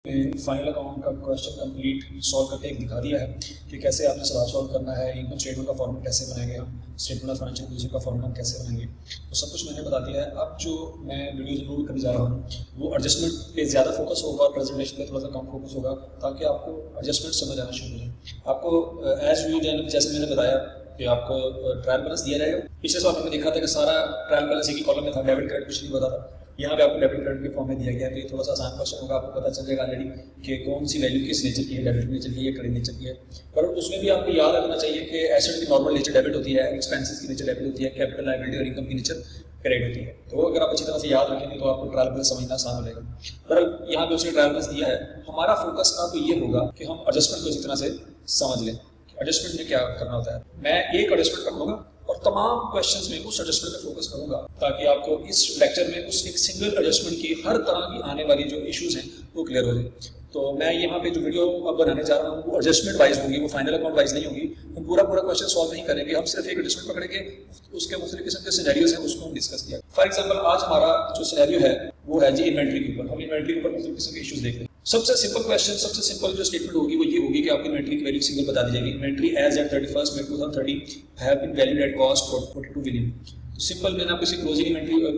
Final account का question complete solve करके एक दिखा दिया है कि कैसे आपने सवाल सॉल्व करना है, इनकम स्टेटमेंट का फॉर्मेट कैसे बनाएंगे, हम स्टेटमेंट ऑफ फाइनेंशियल पोजीशन का फॉर्मेट हम कैसे बनाएंगे, तो सब कुछ मैंने बता दिया है। अब जो मैं वीडियो जरूर करने जा रहा हूँ वो एडजस्टमेंट पे ज़्यादा फोकस होगा और प्रेजेंटेशन पे थोड़ा सा कम फोकस होगा, ताकि आपको एडजस्टमेंट समझ आना शुरू हो जाए। आपको एज यूजुअल जैसे मैंने बताया कि आपको ट्रायल बैलेंस दिया जाएगा। पिछले सवाल में देखा था कि सारा ट्रायल बैलेंस एक ही कॉलम में था, डेबिट क्रेडिट कुछ नहीं बता था। यहाँ पे आपको डेबिट क्रेडिट के फॉर्म में दिया गया है, तो ये थोड़ा सा आसान क्वेश्चन होगा, आपको पता चल जाएगा ऑलरेडी कि कौन सी वैल्यू किस नेचर की है, डेबिट नेचर की है, क्रेडिट नेचर की है। पर उसमें भी आपको याद रखना चाहिए कि एसेट की नॉर्मल नेचर डेबिट होती है, एक्सपेंसेस की नेचर डेबिट होती है, कैपिटल लायबिलिटी और इनकम की नेचर क्रेडिट होती है। तो अगर आप अच्छी तरह से याद रखेंगे तो आपको ट्रायल बैलेंस समझना आसान हो जाएगा। पर यहाँ पे उसने ट्रायल बैलेंस दिया है, हमारा फोकस अब ये होगा कि हम एडजस्टमेंट को इसी तरह से समझ लें। एडजस्टमेंट में क्या करना होता है, मैं एक एडजस्टमेंट रखूंगा और तमाम क्वेश्चंस में उस एडजस्टमेंट पे फोकस करूंगा, ताकि आपको इस लेक्चर में उस एक सिंगल एडजस्टमेंट की हर तरह की आने वाली जो इश्यूज हैं वो क्लियर हो जाए। तो मैं यहाँ पे जो वीडियो अब बनाने जा रहा हूँ वो एडजस्टमेंट वाइज होगी, वो फाइनल अकाउंट वाइज नहीं होगी। हम पूरा क्वेश्चन सॉल्व नहीं करेंगे, हम सिर्फ एक एडजस्टमेंट पकड़ेंगे, उसके मुख्तलिफ किस्म के सिनेरियोज हैं उसको हम डिस्कस किया। फॉर एग्जाम्पल आज हमारा जो सिनेरियो है वो है जी इन्वेंट्री के ऊपर। हम इन्वेंट्री के ऊपर मुख्तलिफ किस्म के इश्यूज देख रहे हैं। सबसे सिंपल क्वेश्चन, सबसे सिंपल जो स्टेटमेंट होगी वो ये होगी कि आपकी इन्वेंट्री की वैल्यू सिंगल बता दी जाएगी। Inventory as at 31 May 2030 have been valued at cost 42 billion. तो सिंपल मैंने आपको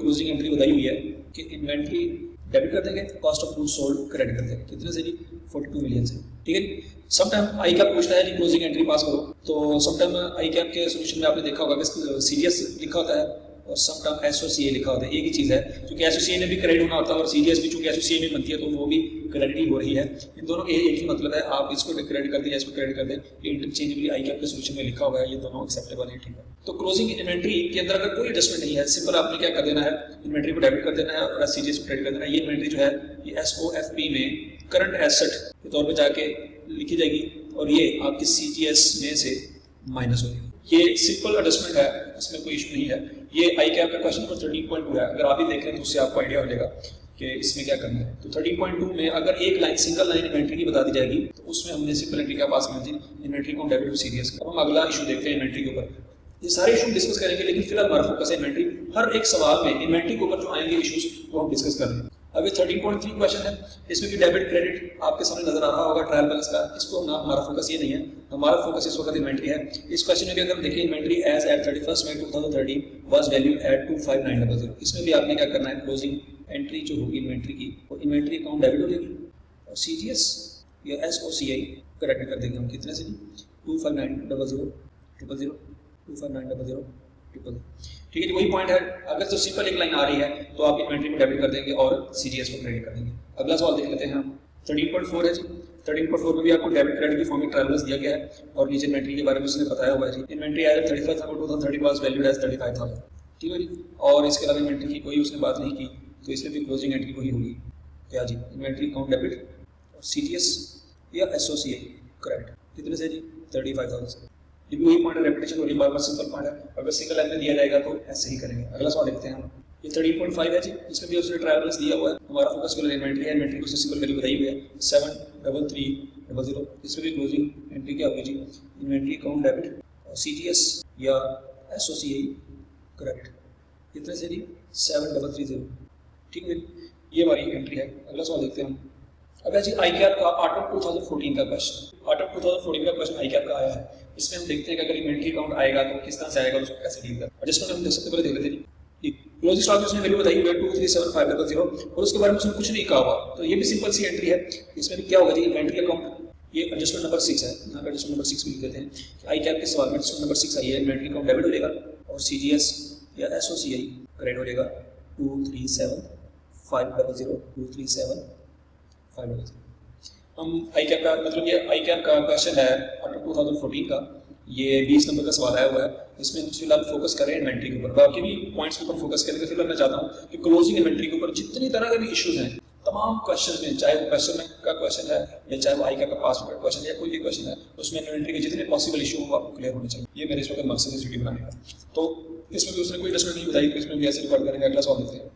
क्लोजिंग एंट्री बताई हुई है कि इन्वेंट्री डेबिट कर देंगे, cost of goods sold credit कर देंगे। कितने से जी? 42 मिलियन से। ठीक है। समटाइम आई कैप पूछता है जी क्लोजिंग एंट्री पास करो, तो समटाइम आई कैप के सोल्यूशन में आपने देखा होगा कि सीरियस लिखा होता है और समटाइम एसओसीए लिखा होता है। एक ही चीज़ है, क्योंकि एसओसीए में भी क्रेडिट होना होता है और सीरियस भी चूंकि एसओसीए में बनती है तो वो भी क्रेडिट ही हो रही है। इन दोनों के एक ही मतलब है, आप इसको क्रेडिट कर दें या इसको क्रेडिट कर दें, ये इंटरचेंजेबली आई कैप के सोल्यूशन में लिखा हुआ है, ये दोनों एक्सेप्टेबल है। ठीक है। तो क्लोजिंग इन्वेंट्री के अंदर अगर कोई एडजस्टमेंट नहीं है, सिंपल आपने क्या कर देना है, इन्वेंट्री को डेबिट कर देना है और सीरियस को क्रेडिट कर देना है। ये इन्वेंट्री जो है ये एसओएफपी में करंट एसेट के तौर पर जाके लिखी जाएगी और ये आपकी सीजीएस में से माइनस होगी। ये सिंपल एडजस्टमेंट है, इसमें कोई इशू नहीं है। ये आई कैप का क्वेश्चन नंबर 13.2 है, अगर आप भी देख लें तो उससे आपको आइडिया हो जाएगा कि इसमें क्या करना है। तो 13.2 में अगर एक लाइन सिंगल लाइन इन्वेंट्री की बता दी जाएगी तो उसमें हमने सिंपल एंट्री का पास करना चाहिए, इन्वेंट्री को डेबिट टू सीरियस। अब हम अगला इशू देखते हैं इन्वेंट्री के ऊपर। ये सारे इशू डिस्कस करेंगे, लेकिन फिलहाल हमारा फोकस है इन्वेंट्री। हर एक सवाल में इन्वेंट्री के ऊपर जो आएंगे इशूज वो हम डिस्कस कर रहे हैं। अब ये 13.3 क्वेश्चन है, इसमें भी डेबिट क्रेडिट आपके सामने नजर आ रहा होगा ट्रायल बैलेंस का। इसको हमारा फोकस ये नहीं है, हमारा फोकस इस वक्त इन्वेंट्री है। इस क्वेश्चन में भी अगर हम देखें, inventory as at 31 May 2030 was valued at 25900। इसमें भी आपने क्या करना है, क्लोजिंग एंट्री जो होगी इन्वेंट्री की, वो इन्वेंट्री अकाउंट डेबिट हो जाएगी और सीजीएस या एसओसीआई क्रेडिट कर देंगे हम। कितने से? 25900 25900। ठीक है जी, वही पॉइंट है। अगर तो सिंपल एक लाइन आ रही है तो आप इन्वेंट्री को डेबिट कर देंगे और सीजीएस को क्रेडिट कर देंगे। अगला सवाल देख लेते हैं हम। 13.4 है जी। 13.4 में भी आपको डेबिट क्रेडिट की फॉर्म में ट्रायल बैलेंस दिया गया है और नीचे इन्वेंट्री के बारे में उसने बताया हुआ है जी। Inventory as 31 October 2030 was valued as 35,000। ठीक है जी। और इसके अलावा इन्वेंट्री की कोई उसने बात नहीं की, तो इसमें भी क्लोजिंग एंट्री वही होगी क्या जी, इन्वेंट्री अकाउंट डेबिट और सीजीएस या एसओसीआई क्रेडिट। कितने से जी? 35,000 से। ये भी वही पॉइंट है, रेपिटेशन हो रही है बार बार, सिंपल पॉइंट है। अगर सिंगल लाइन में दिया जाएगा तो ऐसे ही करेंगे। अगला सवाल देखते हैं हम। ये 13.5 है जी, इसमें भी उसने ट्रायल बैलेंस दिया हुआ है। हमारा फोकस केवल इन्वेंट्री है, इन्वेंट्री को सिंपल वैल्यू बताई हुई है 73300। इसमें भी क्लोजिंग एंट्री क्या होगी जी, इन्वेंट्री अकाउंट डेबिट और सीजीएस या एसओसीआई क्रेडिट। कितने से जी? 7330। ठीक है, ये हमारी एंट्री है। अगला सवाल देखते हैं हम। अब है जी आई कैप का ऑटम 2014 का क्वेश्चन। ऑटम 2014 का क्वेश्चन आई कैप का आया है। इसमें हम देखते हैं कि अगर इन्वेंट्री अकाउंट आएगा तो किस तरह से आएगा और उसको कैसे डील करना है। एडजस्टमेंट हम सबसे पहले देख लेते हैं। क्लोजिंग स्टॉक उसने वैल्यू बताई हुई है 237500 और उसके बारे में उसने कुछ नहीं कहा हुआ, तो ये भी सिंपल सी एंट्री है। इसमें भी क्या होगा जी, इन्वेंट्री अकाउंट, ये एडजस्टमेंट नंबर 6 है, यहाँ पे एडजस्टमेंट नंबर 6 भी लिख देते हैं। आई कैप के सवाल में एडजस्टमेंट नंबर 6 आई है, इन्वेंट्री अकाउंट डेबिट हो जाएगा और सीजीएस या एसओसीआई क्रेडिट हो जाएगा 237500। हम आई कैप का मतलब, ये आई कैप का क्वेश्चन है ऑटम 2014 का, ये 20 नंबर का सवाल आया हुआ है। इसमें फिलहाल फोकस करें इन्वेंट्री के ऊपर, बाकी भी पॉइंट्स के ऊपर फोकस करेंगे। फिलहाल मैं चाहता हूँ कि क्लोजिंग इन्वेंट्री के ऊपर जितनी तरह के भी इश्यूज हैं तमाम क्वेश्चन में, चाहे वो क्वेश्चन का क्वेश्चन है या चाहे वो आई कैप का पास का क्वेश्चन या कोई भी क्वेश्चन है, उसमें इन्वेंट्री के जितने पॉसिबल इशू हो आपको क्लियर होने चाहिए। ये मेरे इस वक्त मकसद है इस वीडियो बनाने का। तो इसमें भी उसने कोई एडजस्टमेंट नहीं बताई, तो इसमें भी ऐसे रिकॉर्ड करेंगे। अगला सवाल देखते हैं।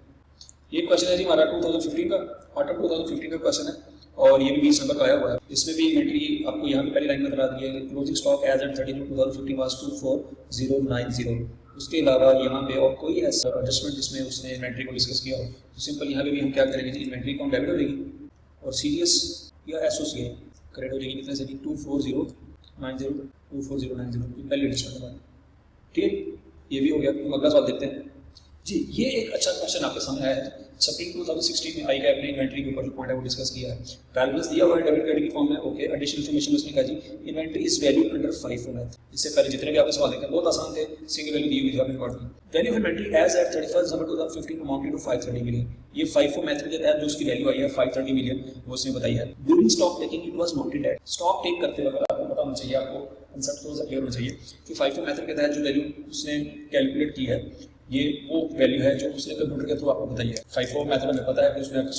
ये क्वेश्चन है जी हमारा 2015 का, ऑटम 2015 का क्वेश्चन है और ये भी 20 नंबर का आया हुआ है। इसमें भी इन्वेंट्री आपको यहाँ पे पहली लाइन में बता दी है, closing stock as at 30/2015 was 24090। उसके अलावा यहाँ पे और कोई ऐसा एडजस्टमेंट जिसमें उसने इन्वेंट्री को डिस्कस किया हो, तो सिंपल यहाँ पे भी हम क्या करेंगे जी, इन्वेंट्री अकाउंट डेबिट हो जाएगी और सीरियस या एसोसिएट करेक्ट हो जाएगी कितने से 24090 पहले डिस्ट्रक्ट है। ठीक है, ये भी हो गया। अगला सवाल देखते हैं जी। ये एक अच्छा क्वेश्चन आपके सामने आया है। स्प्रिंग 2016 में आई का अपने इन्वेंट्री के ऊपर जो पॉइंट है वो डिस्कस किया है। ट्रायल बैलेंस दिया हुआ है डेबिट क्रेडिट की फॉर्म में। ओके, एडिशनल इन्फॉर्मेशन उसने कहा जी inventory is value under FIFO method. इससे पहले जितने भी आपने सवाल देखे बहुत आसान थे, सिंगल वैल्यू दी हुई थी आपने रिकॉर्ड में। Value of inventory as at 31 December 2015 amounted to 530 million. ये FIFO मेथड के तहत जो उसकी वैल्यू आई है 530 मिलियन वो उसने बताई है। During stock taking it was noted at. Stock take करते वक्त आपको पता होना चाहिए, आपको कंसेप्ट थोड़ा सा क्लियर होना चाहिए कि FIFO मेथड के तहत जो वैल्यू उसने कैलकुलेट की है ये वो वैल्यू है जो उसने कंप्यूटर के थ्रू आपको बताई है। FIFO मेथड में पता है कि उसमें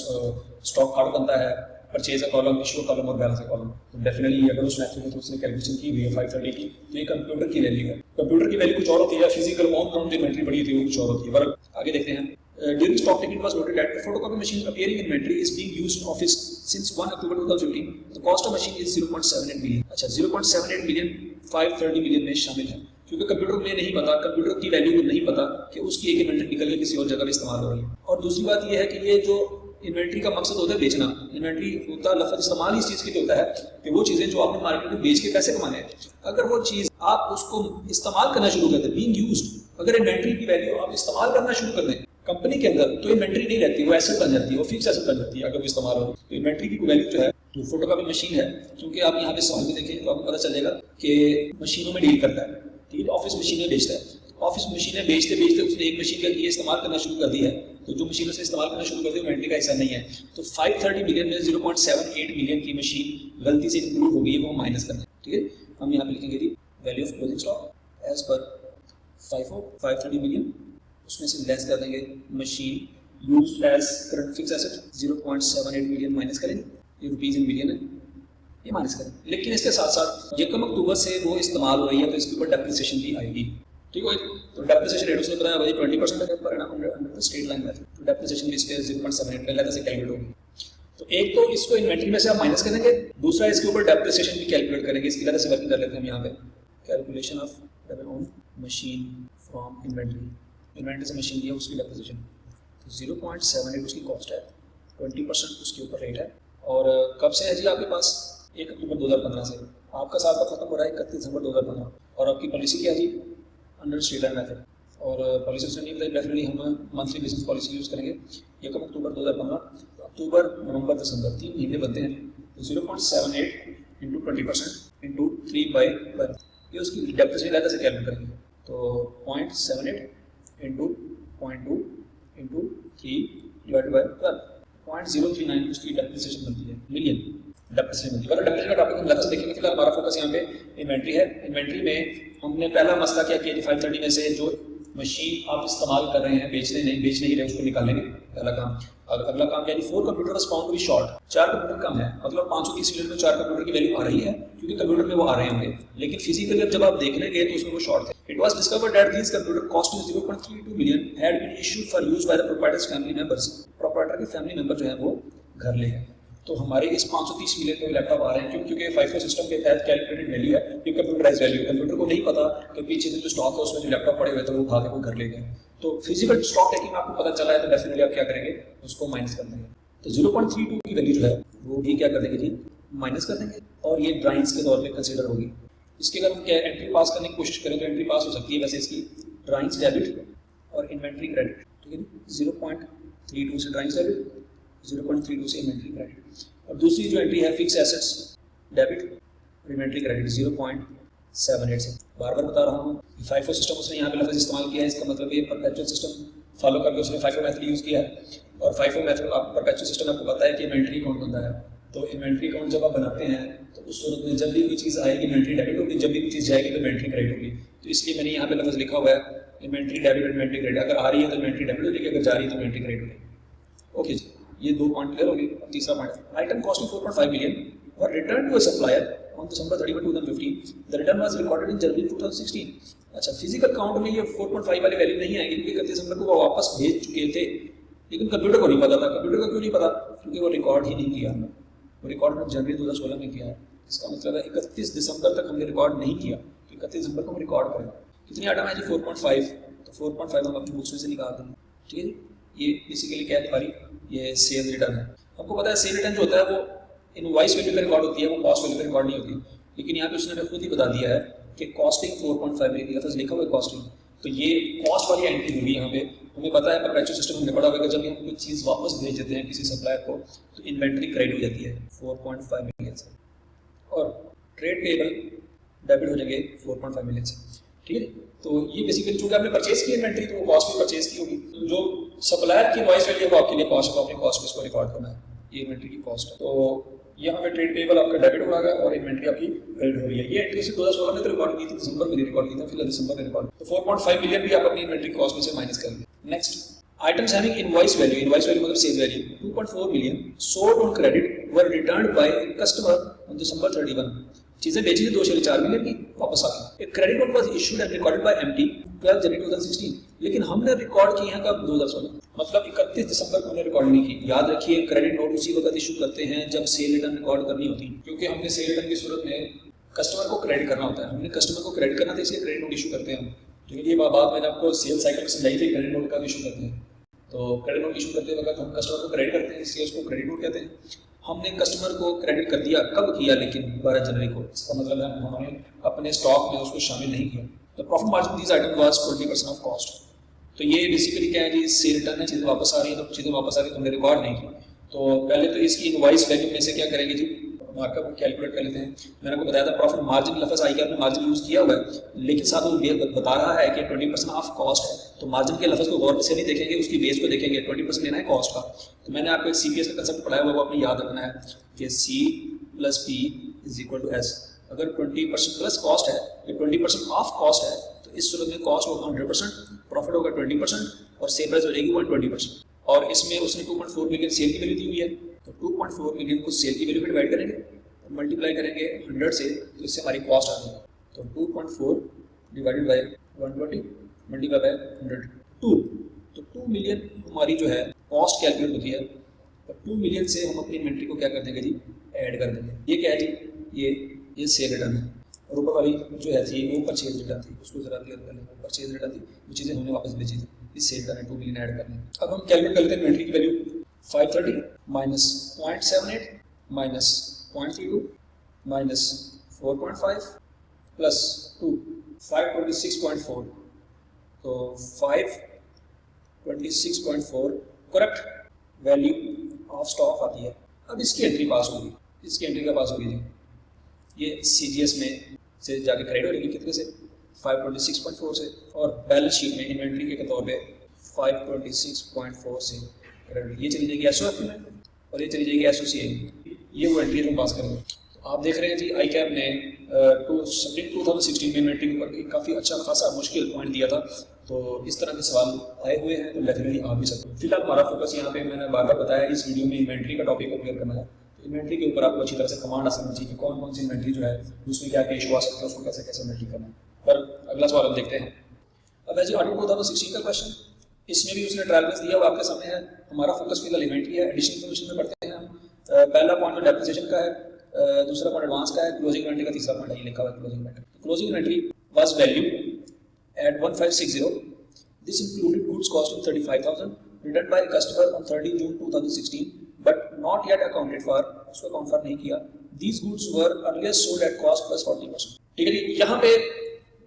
स्टॉक कार्ड बनता है, परचेज का कॉलम, इशू कॉलम और बैलेंस का कॉलम। तो डेफिनेटली अगर उस मेथड के थ्रू उसने कैलकुलेशन की हुई है 530 की तो ये कंप्यूटर की वैल्यू है। कंप्यूटर की वैल्यू कुछ और होती है, फिजिकल ऑन काउंट इन्वेंटरी पड़ी थी वो कुछ और होती है। पर आगे देखते हैं। During stock taking was noted that the photocopy machine appearing inventory is being used in office since 1 October 2015. The cost of machine is 0.78 million. अच्छा 0.78 million 530 million में शामिल है क्योंकि कंप्यूटर में नहीं पता, कंप्यूटर की वैल्यू को नहीं पता कि उसकी एक इन्वेंटरी निकल के किसी और जगह पे इस्तेमाल हो रही है। और दूसरी बात यह है कि ये जो इन्वेंट्री का मकसद होता है बेचना, इन्वेंट्री होता है लफ्ज़ इस्तेमाल इस चीज़ के लिए होता है कि वो चीज़ें जो आपने मार्केट में बेच के पैसे कमाने हैं, अगर वो चीज़ आप उसको इस्तेमाल करना शुरू कर दें, बीइंग यूज्ड, अगर इन्वेंट्री की वैल्यू आप इस्तेमाल करना शुरू कर दें कंपनी के अंदर तो इन्वेंट्री नहीं रहती, वो एसेट बन जाती है, वो फिक्स एसेट बन जाती है अगर वो इस्तेमाल हो। तो इन्वेंट्री की वैल्यू जो है तो फोटोकॉपी मशीन है, क्योंकि आप यहाँ पे सवाल में देखें तो आपको पता चलेगा कि मशीनों में डील करता है। ठीक है, ऑफिस मशीनें बेचता है। ऑफिस मशीनें बेचते बेचते उसने एक मशीन का ये इस्तेमाल करना शुरू कर दिया है, तो जो मशीन से इस्तेमाल करना शुरू कर दी इन्वेंट्री का हिस्सा नहीं है। तो 530 मिलियन में 0.78 मिलियन की मशीन गलती से इंक्लूड हो गई है, वो माइनस करना है। ठीक है, हम यहाँ पे लिखेंगे जी value of closing stock as पर FIFO 530 मिलियन, उसमें से लेस कर देंगे machine used as current fix asset 0.78 million minus करेंगे, ये रुपीज़ इन मिलियन है, ये माइनस करें। लेकिन इसके साथ साथ 1 अक्टूबर से वो इस्तेमाल हो रही है तो इसके ऊपर डेप्रिसिएशन भी आएगी। ठीक है, तो डेप्रिसिएशन रेट उसने बताया भाई 20% के ऊपर है ना under the state line method, तो डेप्रिसिएशन भी इस पे 0.78 पहले से कैलकुलेट होगी। तो एक तो इसको इन्वेंट्री में से आप माइनस करेंगे, दूसरा इसके ऊपर डेप्रिसिएशन भी कैलकुलेट करेंगे। इसकी वजह से वर्किंग कर लेते हैं हम यहाँ पे calculation of machine from inventory से मशीन लिया उसकी डेप्रिसिएशन, तो 0.78 उसकी कॉस्ट है, 20% उसके ऊपर रेट है। और कब से है जी आपके पास 1 अक्टूबर 2015 से, आपका साल का खत्म हो रहा है 31 दिसंबर 2015। और आपकी पॉलिसी क्या है जी अंडर स्टेट लाइन मेथड, और पॉलिसी से नहीं बताई डेफिनेटली हम मंथली बिजनेस पॉलिसी यूज़ करेंगे। 1 अक्टूबर 2015, अक्टूबर नवंबर दिसंबर 3 महीने बनते हैं, तो 0.78 इंटू 20% इंटू 3/12 ये उसकी डेप्रिसिएशन रहता से कैलकुलेट करेंगे। तो 0.78 इंटू 0.2 इंटू 3/12 0.039 उसकी डेप्रिसिएशन बनती है, मिलियन डेप्रिसिएशन बनती है। मतलब डेप्रिसिएशन का टॉपिक हम लगता से देखेंगे। फिलहाल हमारा फोकस यहाँ पे इन्वेंट्री है। इन्वेंट्री में हमने पहला मसला क्या किया कि 530 में से जो मशीन आप इस्तेमाल कर रहे हैं बेच नहीं रहे उसको निकालेंगे, पहला काम। अगला काम क्या है 4 computer found to be short, 4 computer कम है, मतलब 530 मिलियन में 4 कंप्यूटर की वैल्यू आ रही है क्योंकि कंप्यूटर में वो आ रहे होंगे, लेकिन फिजिकली जब आप देखने गए तो उसमें वो शॉर्ट थे। It was discovered that these computer cost 0.32 million had been issued for use by the proprietors family members. Proprietor के फैमिली मेंबर जो है वो घर ले गए। तो हमारे इस 530 मिलियन में लैपटॉप आ रहे हैं क्योंकि FIFO सिस्टम के तहत कैलकुलेटेड वैल्यू है, ये कंप्यूटराइज वैल्यू। कंप्यूटर को नहीं पता कि पीछे से जो स्टॉक है उसमें जो लैपटॉप पड़े हुए थे वो उठा के वो घर ले गए। तो फिजिकल स्टॉक टेकिंग आपको पता चला है तो डेफिनेटली आप क्या करेंगे उसको माइनस कर देंगे। तो 0.32 की वैल्यू जो है वो भी क्या कर देंगे जी माइनस कर देंगे, और ये ड्राइंग्स के तौर पे कंसीडर होगी। इसके अगर हम क्या एंट्री पास करने की कोशिश करें तो एंट्री पास हो सकती है वैसे इसकी ड्राइंग्स डेबिट और इन्वेंट्री क्रेडिट। ठीक है, 0.32 से ड्राइंग्स डेबिट, 0.32 से इन्वेंट्री क्रेडिट। और दूसरी जो एंट्री है फिक्स एसेट्स डेबिट और इन्वेंट्री क्रेडिट 0.78 से। बार बार बता रहा हूँ FIFO सिस्टम उसने यहाँ पे लफ्ज़ इस्तेमाल किया है, इसका मतलब ये परपेचुअल सिस्टम फॉलो करके उसने FIFO मेथड यूज़ किया है। और FIFO मेथड आप परपेचुअल सिस्टम आपको पता है कि इन्वेंट्री अकाउंट बनता है। तो इन्वेंट्री अकाउंट जब आप बनाते हैं तो उस सूरत में जब भी कोई चीज़ आएगी इन्वेंट्री डेबिट होगी, जब भी कोई चीज़ जाएगी तो इन्वेंट्री क्रेडिट होगी। तो इसलिए मैंने यहाँ पे लफ्ज़ लिखा हुआ है इन्वेंट्री डेबिट और इन्वेंट्री क्रेडिट। अगर आ रही है तो इन्वेंट्री डेबिट हो जाएगी, अगर जा रही है तो इन्वेंट्री क्रेडिट हो जाएगी। ओके जी, ये 2 पॉइंट क्लियर हो गए। अब तीसरा पॉइंट, आइटम कॉस्टिंग 4.5 मिलियन और return to a supplier on December 31, 2015। The return was recorded in January 2016। अच्छा, फिजिकल काउंट में ये 4.5 वाली वैल्यू नहीं आएगी क्योंकि 31 दिसंबर को वो वापस भेज चुके थे, लेकिन कंप्यूटर को नहीं पता था। कंप्यूटर को क्यों नहीं पता? क्योंकि वो रिकॉर्ड ही नहीं किया, वो रिकॉर्ड में जनवरी 2016 में किया है। इसका मतलब है 31 दिसंबर तक हमने रिकॉर्ड नहीं किया, तो 31 दिसंबर को हम रिकॉर्ड करें। कितनी आइटम है जी 4.5, तो 4.5 हम अपनी बुक्स में से निकाल देंगे। ठीक है, ये बेसिकली क्या है हमारी ये सेल रिटर्न है। हमको पता है सेल रिटर्न जो होता है वो इनवॉइस वैल्यू पे रिकॉर्ड होती है, वो कॉस्ट वैल्यू पे रिकॉर्ड नहीं होती। लेकिन यहाँ पे उसने हमें खुद ही बता दिया है कि कॉस्टिंग 4.5 मिलियन लफ्ज़ लिखा हुआ है कॉस्टिंग, तो ये कॉस्ट वाली एंट्री होगी। यहाँ पे हमें पता है परपेचुअल सिस्टम में पढ़ा होगा कि जब हम कोई चीज़ वापस भेज देते हैं किसी सप्लायर को तो इन्वेंट्री क्रेडिट हो जाती है 4.5 मिलियन से, और ट्रेड पेबल डेबिट हो जाएंगे 4.5 मिलियन से, ठीक है। तो ये बेसिकली चूंकि आपने परचेज की इन्वेंट्री तो वो कॉस्ट भी परचेज की होगी, तो जो सप्लायर की इनवॉइस वैल्यू है आपके लिए कॉस्ट है, अपनी कॉस्ट इसको रिकॉर्ड करना है, ये इन्वेंट्री की कॉस्ट है। तो यहाँ पे ट्रेड पेबल आपका डेबिट हो रहा है और इन्वेंट्री आपकी क्रेडिट हो रही है। ये एंट्री से 2016 में तो रिकॉर्ड की थी, दिसंबर में रिकॉर्ड की थी, फिर दिसंबर में रिकॉर्ड, तो 4.5 मिलियन भी आप अपनी इन्वेंट्री कॉस्ट में से माइनस करेंगे। Next items having invoice value मतलब sale value 2.4 million sold on credit were returned by customer on December 31। चीजें बेची थी 2.4 मिलियन की, वापस आ गई। एक credit note was issued and recorded by MT 12 January 2016, लेकिन हमने रिकॉर्ड की है कब 2016, मतलब 31 दिसंबर को हमने रिकॉर्ड नहीं की। याद रखिए क्रेडिट नोट उसी वक्त इशू करते हैं जब सेल रिटर्न रिकॉर्ड करनी होती है, क्योंकि हमने सेल रिटर्न की सूरत में कस्टमर को क्रेडिट करना होता है, हमने कस्टमर को क्रेडिट करना था इसलिए क्रेडिट नोट इशू करते हैं। लेकिन ये बात मैंने आपको सेल साइकिल में समझाई थी, क्रेडिट नोट का इशू करते हैं। तो क्रेडिट नोट इशू करते वक्त हम कस्टमर को क्रेडिट करते हैं, इसलिए उसको क्रेडिट नोट कहते हैं। हमने कस्टमर को क्रेडिट कर दिया, कब किया, लेकिन 12 जनवरी को, इसका मतलब है हमने अपने स्टॉक में उसको शामिल नहीं किया। तो profit margin these item was 20% of cost. तो ये बेसिकली क्या है जी, सेल रिटर्न है, चीज़ें वापस आ रही है, तो चीज़ें वापस आ रही है तो हमने रिकॉर्ड नहीं की। तो पहले तो इसकी इनवॉइस वैल्यू में से क्या करेंगे जी, मार्कअप कैलकुलेट कर लेते हैं। मैंने आपको बताया था प्रॉफिट मार्जिन लफ्ज़ आई के मार्जिन यूज़ किया हुआ है, लेकिन साथ वो बता रहा है कि 20% ऑफ कॉस्ट है, तो मार्जिन के लफ्ज़ को गौर से नहीं देखेंगे, उसकी बेस को देखेंगे। 20% लेना है कॉस्ट का। तो मैंने आपको एक CPS का कंसेप्ट पढ़ाया हुआ, वो आपने याद रखना है कि C + P = S। अगर 20% प्लस कॉस्ट है, ये 20% ऑफ कॉस्ट है, तो इस सूरत में कॉस्ट होगा 100%, प्रॉफिट होगा 20% और सेल प्राइस हो जाएगी 120%। और इसमें उसने 2.4 मिलियन सेल की वैल्यू दी हुई है, तो 2.4 मिलियन को सेल की वैल्यू पे डिवाइड करेंगे, मल्टीप्लाई करेंगे 100 से, तो इससे हमारी कॉस्ट आ जाएगी। तो 2.4 डिवाइडेड बाय 120 मल्टीप्लाई बाय 100, 2। तो 2 मिलियन हमारी जो है कॉस्ट कैलकुलेट होती है, और 2 मिलियन से हम अपनी इन्वेंट्री को क्या कर देंगे जी, ऐड कर देंगे। ये क्या है जी, ये सेल रिटर्न है, और ऊपर वाली जो है थी वो परचेज रिटर्न थी, उसको जरा क्लियर कर लें। परचेज रिटर्न थी, वो चीज़ें हमने वापस बेची थी, इस सेल रिटर्न 2 मिलियन ऐड करने। अब हम कैलकुलेट कर लेते हैं इन्वेंट्री की value, 530 minus 0.78 minus 0.32 minus 4.5 plus 2, 526.4, तो 526.4 करेक्ट वैल्यू ऑफ स्टॉक आती है। अब इसकी एंट्री पास होगी, इसकी एंट्री का पास होगी जी, ये CGS में से जाके क्रेडिट हो जाएगी, कितने से, 526.4 से, और बैलेंस शीट में इन्वेंट्री के तौर पे 526.4 से क्रेडिट, ये चली जाएगी SOF में और ये चली जाएगी SOCI में। ये वो एंट्री हम पास करेंगे। तो आप देख रहे हैं जी ICAP ने 2016 में इन्वेंट्री के ऊपर काफ़ी अच्छा खासा मुश्किल पॉइंट दिया था, तो इस तरह के सवाल आए हुए हैं, तो डेफिनेटली आ भी सकते हैं। फिलहाल हमारा फोकस यहाँ पे मैंने बार बार बताया, इस वीडियो में इन्वेंट्री का टॉपिक को क्लियर करना है। तो इन्वेंट्री के ऊपर आपको अच्छी तरह से कमांड आ सकनी चाहिए कि कौन कौन सी इन्वेंट्री जो है उसमें क्या क्या इशू आ सकता है, उसको कैसे कैसे इन्वेंट्री करना है। पर अगला सवाल हम देखते हैं। अब है जी ऑडिट 2016 का क्वेश्चन, इसमें भी उसने ट्रायल बेस दिया हुआ आपके सामने है। हमारा फोकस फिलहाल इन्वेंट्री है। एडिशनल इन्फॉर्मेशन में पढ़ते हैं हम। पहला पॉइंट तो डेप्रिसिएशन का है, दूसरा पॉइंट एडवांस का है, क्लोजिंग इन्वेंट्री का तीसरा पॉइंट है, ये लिखा हुआ है closing inventory. Closing inventory was value at 1560, this included goods costing 35,000 return by customer on 30 June 2016 but not yet accounted for, उसको अकाउंट फॉर नहीं किया। These goods were earlier sold at cost plus 40%। ठीक है जी, यहाँ पे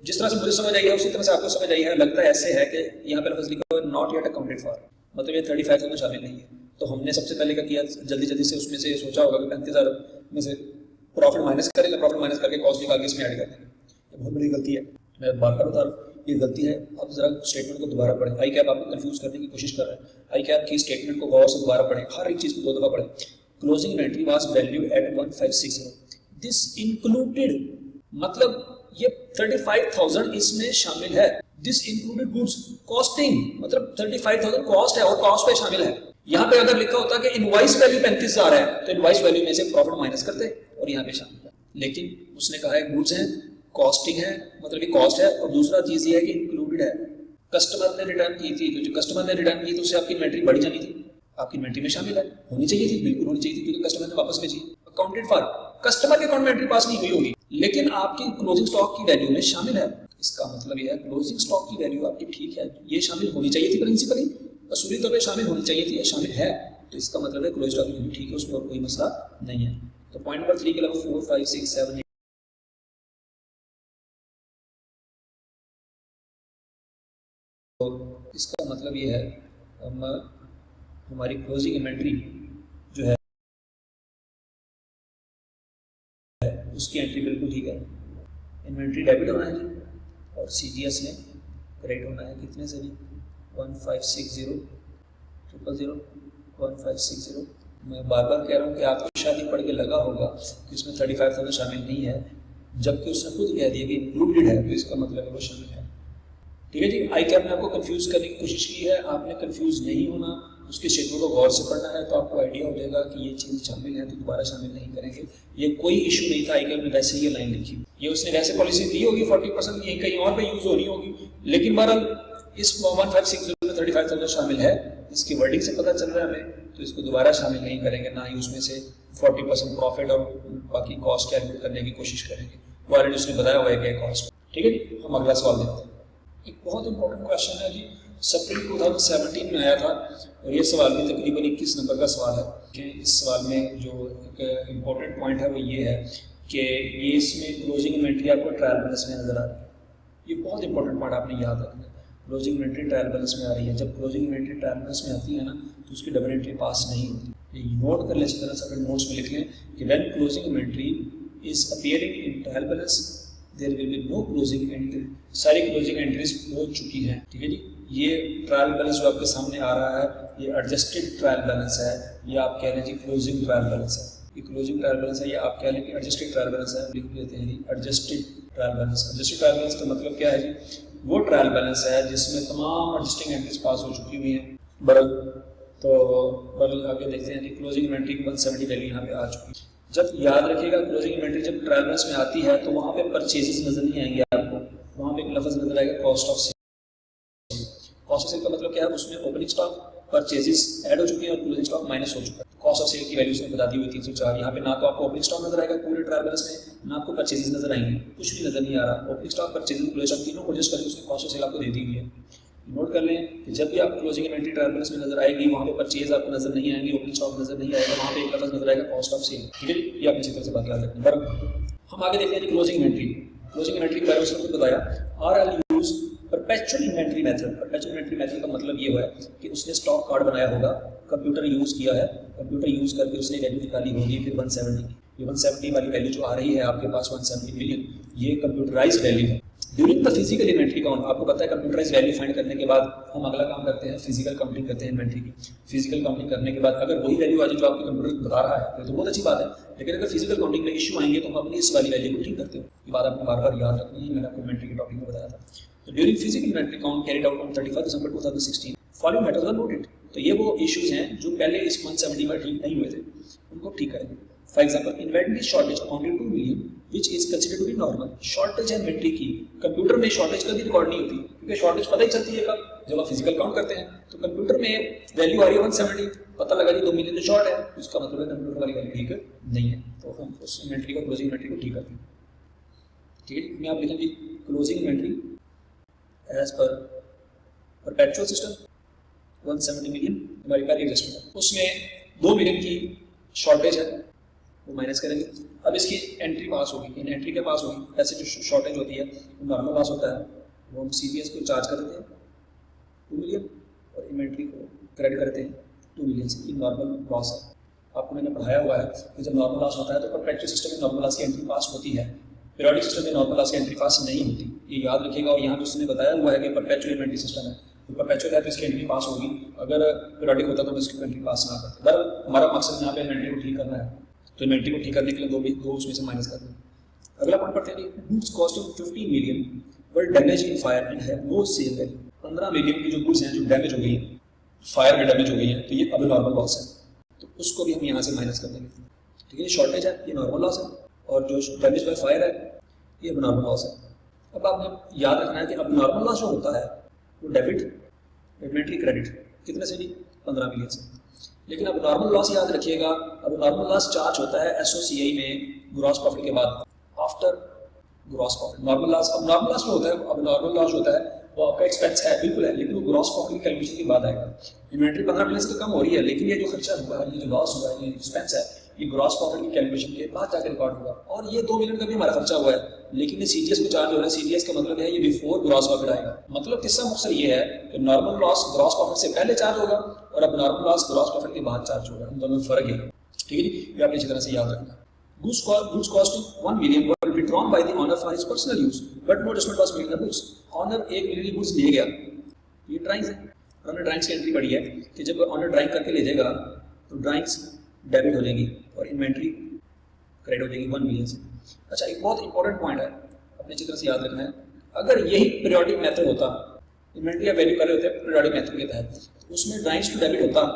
जिस तरह से मुझे समझ आई है उसी तरह से आपको समझ आई है। लगता है ऐसे है कि यहाँ पे लफ्ज़ लिखा हुआ है नॉट येट अकाउंटेड फॉर, मतलब ये 35,000 शामिल नहीं है। तो हमने सबसे पहले क्या किया, जल्दी जल्दी से उसमें से सोचा होगा कि 35,000 में से प्रॉफिट माइनस करेंगे, प्रॉफिट माइनस करके कॉस्ट निकाल के इसमें ऐड कर देंगे। ये बहुत बड़ी गलती है, मैं बार बार बता रहा हूँ, ये गलती है। आप जरा स्टेटमेंट को दोबारा पढ़ें। ICAP आपको कंफ्यूज करने की कोशिश कर रहा है। ICAP की स्टेटमेंट को गौर से दोबारा पढ़ें, हर एक चीज़ को 2 दफ़ा पढ़ें। Closing inventory was value at 1560, this included, मतलब ये 35,000 इसमें शामिल है। दिस इंक्लूडेड गुड्स कॉस्टिंग, मतलब 35,000 कॉस्ट है और कॉस्ट पे शामिल है। यहाँ पे अगर लिखा होता कि इनवॉइस वैल्यू 35,000 है तो इनवॉइस वैल्यू में से प्रॉफिट माइनस करते और यहाँ पे शामिल है। लेकिन उसने कहा है गुड्स हैं, कॉस्टिंग है, मतलब ये कॉस्ट है, और दूसरा चीज ये है कि इंक्लूडेड है। कस्टमर ने रिटर्न की थी, तो जो कस्टमर ने रिटर्न की तो उससे आपकी इन्वेंट्री बढ़ी जानी थी, आपकी इन्वेंट्री में शामिल है, होनी चाहिए थी, बिल्कुल होनी चाहिए थी, क्योंकि कस्टमर ने वापस भेजी। अकाउंटेड फॉर, कस्टमर के अकाउंट में एंट्री पास नहीं हुई होगी, लेकिन आपकी क्लोजिंग स्टॉक की वैल्यू में शामिल है। इसका मतलब यह है क्लोजिंग स्टॉक की वैल्यू आपकी ठीक है, ये शामिल होनी चाहिए थी, प्रिंसिपली असूली तौर पर शामिल होनी चाहिए थी, शामिल है, तो इसका मतलब है क्लोज स्टॉक की वैल्यू ठीक है, उसमें और कोई मसला नहीं है। तो पॉइंट नंबर 3 के अलावा 4, 5, 6, 7, 8 तो इसका मतलब ये है हम हमारी क्लोजिंग इन्वेंट्री जो है उसकी एंट्री बिल्कुल ठीक है। इन्वेंट्री डेबिट होना है जी और CGS ने क्रेडिट होना है कितने से जी 1560 1560। मैं बार बार कह रहा हूँ कि आपको शायद पढ़ के लगा होगा कि इसमें 35,000 शामिल नहीं है, जबकि उसने खुद कह दिया कि इंक्लूडेड है, तो इसका मतलब है वो शामिल है। ठीक है जी। आई कैप ने आपको कंफ्यूज करने की कोशिश की है, आपने कंफ्यूज नहीं होना, उसके स्टेटमेंट को गौर से पढ़ना है तो आपको आइडिया हो जाएगा कि ये चीज़ शामिल है तो दोबारा शामिल नहीं करेंगे। ये कोई इशू नहीं था, आई कैप ने वैसे ही ये लाइन लिखी, ये उसने वैसे पॉलिसी दी होगी 40% ये कहीं और पे यूज होनी होगी, लेकिन बहरहाल इस 1560 में 35,000 शामिल है, इसकी वर्डिंग से पता चल रहा है हमें, तो इसको दोबारा शामिल नहीं करेंगे, ना ही उसमें से 40% प्रॉफिट और बाकी कॉस्ट कैलकुलेट करने की कोशिश करेंगे। वो ऑलरेडी उसने बताया हुआ है क्या कॉस्ट। ठीक है जी। हम अगला सवाल देखते हैं। एक बहुत इंपॉर्टेंट क्वेश्चन है जी, अप्रैल 2017 में आया था और ये सवाल भी तकरीबन 21 नंबर का सवाल है कि इस सवाल में जो एक इम्पोर्टेंट पॉइंट है वो ये है कि ये इसमें क्लोजिंग इन्वेंट्री आपको ट्रायल बैलेंस में नजर आ रही है। ये बहुत इंपॉर्टेंट पॉइंट आपने याद रखना है, क्लोजिंग इन्वेंट्री ट्रायल बैलेंस में आ रही है। जब क्लोजिंग इन्वेंट्री ट्रायल बैलेंस में आती है ना तो उसकी डबल एंट्री पास नहीं होती। ये नोट कर लें, इस तरह से अपने नोट्स में लिख लें कि when closing inventory is appearing in trial balance there will be no closing entry. सारी क्लोजिंग एंट्रीज हो चुकी हैं। ठीक है जी। ये ट्रायल बैलेंस जो आपके सामने आ रहा है ये एडजस्टेड ट्रायल बैलेंस है, ये आप कह लें जी क्लोजिंग ट्रायल बैलेंस है। ये क्लोजिंग ट्रायल बैलेंस है, ये आप कह लें कि एडजस्टेड ट्रायल बैलेंस है, लिख देते हैं जी adjusted trial balance. Adjusted trial balance का मतलब क्या है जी, वो ट्रायल बैलेंस है जिसमें तमाम एडजस्टिंग एंट्रीज पास हो चुकी हुई हैं। तो आगे देखते हैं जी क्लोजिंग इन्वेंट्री की 170 वैल्यू यहाँ पे आ चुकी है। जब याद रखिएगा क्लोजिंग इन्वेंट्री जब ट्रायल बैलेंस में आती है तो वहाँ पे परचेजेस नजर नहीं आएंगे आपको, वहाँ पे एक लफ्ज नजर आएगा cost of sale. Cost of sale का मतलब क्या है, उसमें ओपनिंग स्टॉक परचेजेस ऐड हो चुके हैं और क्लोजिंग स्टॉक माइनस हो चुका है। कॉस्ट ऑफ सेल की वैल्यू उसने बता दी हुई 304। यहाँ पे ना तो आपको ओपनिंग स्टॉक नजर आएगा पूरे ट्रायल बैलेंस में, ना आपको परचेजेस नजर आएंगे, कुछ भी नजर नहीं आ रहा। Opening stock purchases closing stock तीनों को एडजस्ट करके उसने कॉस्ट ऑफ सेल आपको दे दी हुई है। नोट कर लें कि जब भी आप क्लोजिंग इन्वेंट्री ट्रायल बैलेंस में नजर आएगी वहाँ पे परचेज आपको नजर नहीं आएंगी, ओपनिंग स्टॉक नजर नहीं आएगा, वहाँ पे एक लफ्ज नजर आएगा कॉस्ट ऑफ सेल। ठीक है, ये आप इसी तरह से बात याद रखें। बराबर। हम आगे देखते हैं क्लोजिंग इन्वेंट्री। क्लोजिंग इन्वेंट्री के बारे में उसने बताया RL use perpetual inventory method. Perpetual inventory method का मतलब ये हुआ है कि उसने स्टॉक कार्ड बनाया होगा, कंप्यूटर यूज किया है, कंप्यूटर यूज करके उसने वैल्यू निकाली होगी, फिर 170 ये 170 वाली वैल्यू जो आ रही है आपके पास 170 मिलियन, ये कंप्यूटराइज्ड वैल्यू है। During the physical inventory count, आपको पता है कंप्यूटराइज्ड वैल्यू फाइंड करने के बाद हम अगला काम करते हैं फिजिकल काउंटिंग करते हैं इन्वेंट्री की। फिजिकल काउंटिंग करने के बाद अगर वही वैल्यू आ जाए जो आपके कंप्यूटर बता रहा है तो बहुत अच्छी बात है, लेकिन अगर फिजिकल काउंटिंग में इशू आएंगे तो हम अपनी इस वाली वैल्यू को ठीक करते हो। ये बात आपको बार बार याद रखनी है, मैंने आपको इन्वेंट्री के टॉपिक में बताया था। तो during physical inventory count carried out on 31 December 2016 following matters are noted. तो ये वो इश्यूज हैं जो पहले इस 170 में ठीक नहीं हुए थे, उनको ठीक करेंगे। For example inventory shortage amounted to million which is considered to be normal. Shortage inventory की कंप्यूटर में शॉर्टेज कभी रिकॉर्ड नहीं होती, क्योंकि शॉर्टेज पता ही चलती है कब, जब आप फिजिकल काउंट करते हैं। तो कंप्यूटर में वैल्यू आ रही है 170, पता लगा जी 2 मिलियन तो शॉर्ट है, इसका मतलब है कंप्यूटर वाली वैल्यू ठीक नहीं है, तो हम उस इन्वेंट्री को क्लोजिंग इन्वेंट्री को ठीक करते हैं। ठीक है, मैं आप लिखेंगे closing inventory as per perpetual system 170 million हमारी पहली एडजस्टमेंट है, उसमें 2 मिलियन की शॉर्टेज है, वो माइनस करेंगे। अब इसकी एंट्री पास होगी, इन एंट्री के पास होगी, ऐसे जो शॉर्टेज होती है वो नॉर्मल लॉस होता है, वो हम CPS को चार्ज कर देते हैं 2 मिलियन और इन्वेंट्री को क्रेडिट करते हैं 2 मिलियन से। ये नॉर्मल लॉस है, आपको मैंने पढ़ाया हुआ है कि जब नॉर्मल लॉस होता है तो परपेचुअल सिस्टम में नॉर्मल लॉस की एंट्री पास होती है, पीरियोडिक सिस्टम में नॉर्मल लॉस की एंट्री पास नहीं होती, ये याद रखिएगा। और यहाँ पे उसने बताया हुआ है कि परपेचुअल इन्वेंट्री सिस्टम है, तो परपेचुअल है तो इसकी एंट्री पास होगी, अगर पीरियोडिक होता तो हम इसकी एंट्री पास ना करते। बस हमारा मकसद यहाँ पे इन्वेंट्री को ठीक करना है, तो इन्वेंट्री को ठीक करने के लिए दो उसमें से माइनस करना है। अगला पॉइंट पढ़ते हैं, goods costing 15 million were damage in fire and have no sale value. 15 million की जो गुड्स हैं जो डैमेज हो गई हैं, फायर में डैमेज हो गई हैं, तो ये अब नॉर्मल लॉस है, तो उसको भी हम यहाँ से माइनस कर देंगे। ठीक है, शॉर्टेज है, ये नॉर्मल लॉस है, और जो डैमेज बाय फायर है ये अब नॉर्मल लॉस है। अब आपने याद रखना है कि अब नॉर्मल लॉस जो होता है वो डेबिट इन्वेंट्री क्रेडिट कितने से भी 15 मिलियन से। लेकिन अब नॉर्मल लॉस याद रखिएगा, अब नॉर्मल लॉस चार्ज होता है SOCI में ग्रॉस प्रॉफिट के बाद, after gross profit. Normal loss, अब नॉर्मल लॉस जो होता है, अब नॉर्मल लॉस होता है वो आपका एक्सपेंस है, बिल्कुल है, लेकिन वो ग्रॉस प्रॉफिट की कैलकुलेशन के बाद आएगा। इन्वेंट्री 15 मिलियन से कम हो रही है, लेकिन ये जो खर्चा हुआ है, ये जो लॉस हुआ है, ये एक्सपेंस है, ये ग्रॉस प्रॉफिट की कैलकुलेशन के बाद जाकर रिकॉर्ड होगा। और ये 2 मिलियन का भी हमारा खर्चा हुआ है, लेकिन ये सीजीएस को चार्ज हो रहा है। सीजीएस का मतलब है ये बिफोर ग्रॉस प्रॉफिट आएगा। मतलब किस्सा मुख्तसर ये है कि नॉर्मल लॉस ग्रॉस प्रॉफिट से पहले चार्ज होगा और अब नॉर्मल लॉस ग्रॉस प्रॉफिट के बाद चार्ज होगा। इन दोनों में फर्क है, ठीक है जी, ये आपने अच्छी तरह से याद रखना। Goods costing 1 million were withdrawn by the owner for his personal use, but no adjustment was made in the books. Owner 1 million की goods ले गया, ये ड्राइंग्स है, और हमने ड्राइंग्स की एंट्री पढ़ी है कि जब ऑनर ड्राइंग करके ले जाएगा तो ड्राइंग्स डेबिट हो जाएंगी और इन्वेंट्री क्रेडिट हो जाएगी 1 मिलियन से। अच्छा, एक बहुत इंपॉर्टेंट पॉइंट है, अपने अच्छी तरह से याद रखना है। अगर यही पीरियोडिक मेथड होता, इन्वेंट्री या वैल्यू कर रहे होते हैं पीरियोडिक मेथड के तहत, उसमें ड्राइंग्स तो डेबिट होता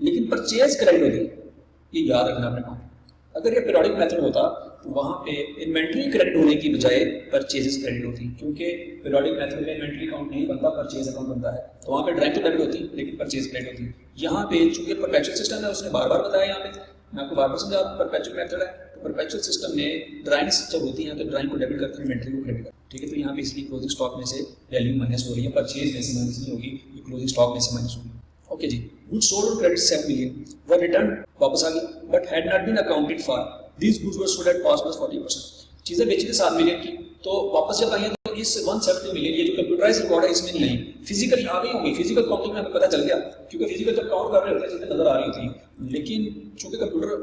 लेकिन परचेज क्रेडिट होती। ये याद रखना अपने पॉइंट। अगर ये पीरियोडिक मेथड होता तो वहाँ पे इन्वेंट्री क्रेडिट होने की बजाय परचेजेस क्रेडिट होती, क्योंकि पीरियोडिक मेथड में इन्वेंट्री अकाउंट नहीं बनता, परचेज अकाउंट बनता है, तो वहाँ पे ड्राइंग तो डेबिट होती लेकिन परचेज क्रेडिट होती। यहाँ पे चूंकि परपेचुअल सिस्टम है, उसने बार बार बताया, यहाँ पे मैं आपको बार बार समझा, परपेचुअल मेथड है, तो परपेचुअल सिस्टम में ड्राइंग्स जब होती हैं तो ड्राइंग को डेबिट करते हैं, इन्वेंट्री को क्रेडिट करते हैं, ठीक है। तो यहाँ पे इसलिए क्लोजिंग स्टॉक में से वैल्यू माइनस हो रही है, परचेज में से माइनस नहीं होगी, ये क्लोजिंग स्टॉक में से माइनस होगी। ओके जी, goods sold on credit 7 million were return, वापस आ गई, but had not been accounted for, these goods were sold at cost plus 40%। चीजें बेची थी 7 मिलियन की, तो वापस जब आई है तो इस 170 मिलियन, ये जो कंप्यूटराइज रिकॉर्ड है इसमें नहीं आई, फिजिकली आ गई होगी। फिजिकल काउंटिंग में हमें पता चल गया, क्योंकि फिजिकल जब काउंट कर रहे होते हैं चीजें नजर आ रही होती, लेकिन चूंकि कंप्यूटर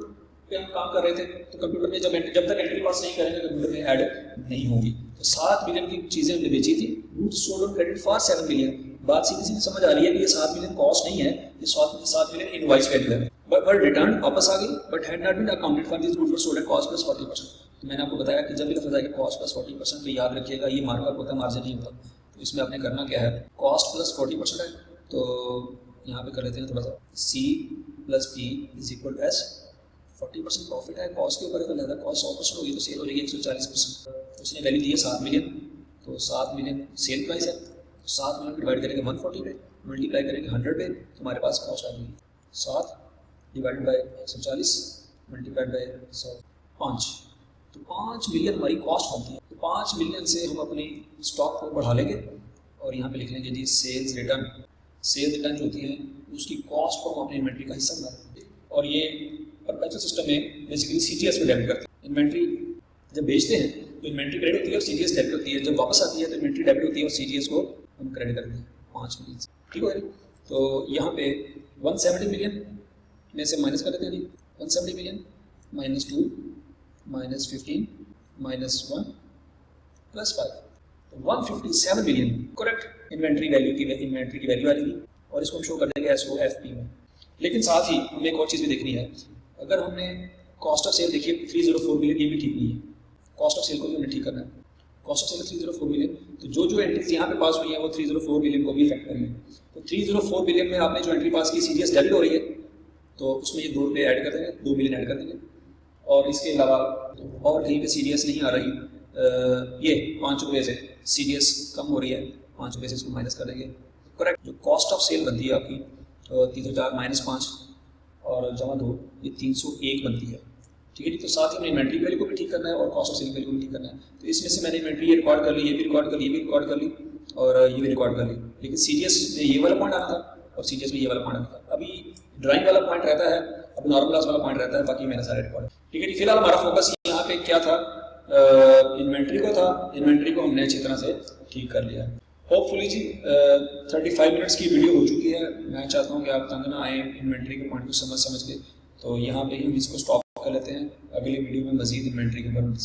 पे हम काम कर रहे थे तो कंप्यूटर में जब तक एंट्री पास नहीं करेंगे कंप्यूटर में ऐड नहीं होगी। तो 7 मिलियन की चीजें हमने बेची थी, goods sold on credit for 7 million. बात सीधी सीधी समझ आ रही है कि ये 7 मिलियन कॉस्ट नहीं है, ये 7 मिलियन इनवॉइस वैल्यू है, बट रिटर्न वापस आ गई, but had not been accounted for this goods were sold at cost plus 40%। तो मैंने आपको बताया कि जब भी लफ्ज़ आएगा कॉस्ट प्लस 40%, तो याद रखिएगा ये मार्कअप होता है, मार्जिन नहीं होता। तो इसमें आपने करना क्या है, कॉस्ट प्लस 40% है, तो यहाँ पे कर लेते हैं थोड़ा सा, C plus P is equal to S। 40% profit है, कॉस्ट के ऊपर है, तो लिहाजा कॉस्ट 100% होगी, तो सेल हो जाएगी 140%। उसने वैल्यू दी है 7 मिलियन, तो 7 मिलियन सेल प्राइस है, 7 मिलियन डिवाइड करेंगे 140 पे, मल्टीप्लाई करेंगे 100 पे, तो हमारे पास कॉस्ट आ जाएगी 7 डिवाइड बाई 140 मल्टीप्लाइड बाई 100, 5। तो 5 मिलियन हमारी कॉस्ट बनती है। तो 5 मिलियन से हम अपनी स्टॉक को बढ़ा लेंगे और यहाँ पे लिख लेंगे जी सेल्स रिटर्न। सेल्स रिटर्न जो होती है उसकी कॉस्ट को हम अपनी इन्वेंट्री का हिस्सा बना देंगे, और ये परपेचुअल सिस्टम में बेसिकली सीजीएस में डेबिट करते हैं। इन्वेंट्री जब बेचते हैं तो इन्वेंट्री क्रेडिट होती है और सीजीएस डेबिट होती है, जब वापस आती है तो इन्वेंट्री डेबिट होती है और सीजीएस को हम क्रेडिट करते हैं 5 मिलियन से, ठीक है। तो यहाँ पे 170 मिलियन में से माइनस कर देते हैं जी, 170 million minus 2 minus 15 minus 1 plus 5, तो 157 मिलियन करेक्ट इन्वेंट्री की वैल्यू आ जाएगी, और इसको हम शो कर देंगे SOFP में। लेकिन साथ ही हमें एक और चीज़ भी देखनी है, अगर हमने कॉस्ट ऑफ सेल देखिए 304 मिलियन, ये भी ठीक नहीं है, कॉस्ट ऑफ सेल को भी हमने ठीक करना है। कॉस्ट ऑफ सेल 304 मिलियन, तो जो एंट्रीज यहाँ पे पास हुई है वो 304 मिलियन को भी इफेक्ट करेंगे। तो 304 मिलियन में आपने जो एंट्री पास की सीजीएस डेबिट हो रही है, तो उसमें ये 2 रुपये ऐड कर देंगे, 2 मिलियन ऐड कर देंगे, और इसके अलावा और कहीं पे सीजीएस नहीं आ रही, ये 5 रुपये से सीजीएस कम हो रही है, 5 रुपये से इसको माइनस कर देंगे, करेक्ट। जो कॉस्ट ऑफ सेल बनती है आपकी 304 माइनस 5 और जमा 2, ये 301 बनती है, ठीक है जी। तो साथ ही हमें इन्वेंट्री वैल्यू को भी ठीक करना है और कॉस्ट ऑफ सेल वैल्यू को भी ठीक करना है। तो इसमें से मैंने इन्वेंट्री ये रिकॉर्ड कर ली, ये भी रिकॉर्ड कर ली, ये भी रिकॉर्ड कर ली, और ये भी रिकॉर्ड कर ली, लेकिन सीजीएस में ये वाला पॉइंट आना था और सीजीएस में ये वाला पॉइंट आना था। अभी ड्राइंग वाला पॉइंट रहता है, अब नॉर्मल लॉस वाला पॉइंट रहता है, बाकी मैंने सारे रिकॉर्ड, ठीक है जी। फिलहाल हमारा फोकस यहाँ पे क्या था, इन्वेंट्री को था, इन्वेंट्री को हमने अच्छी तरह से ठीक कर लिया। होपफुली जी 35 मिनट्स की वीडियो हो चुकी है। मैं चाहता हूँ कि आप तंग ना आए इन्वेंट्री के पॉइंट को समझ के, तो यहाँ पे ही हम इसको स्टॉप कर लेते हैं। अगली वीडियो में मजीद इन्वेंट्री के बारे में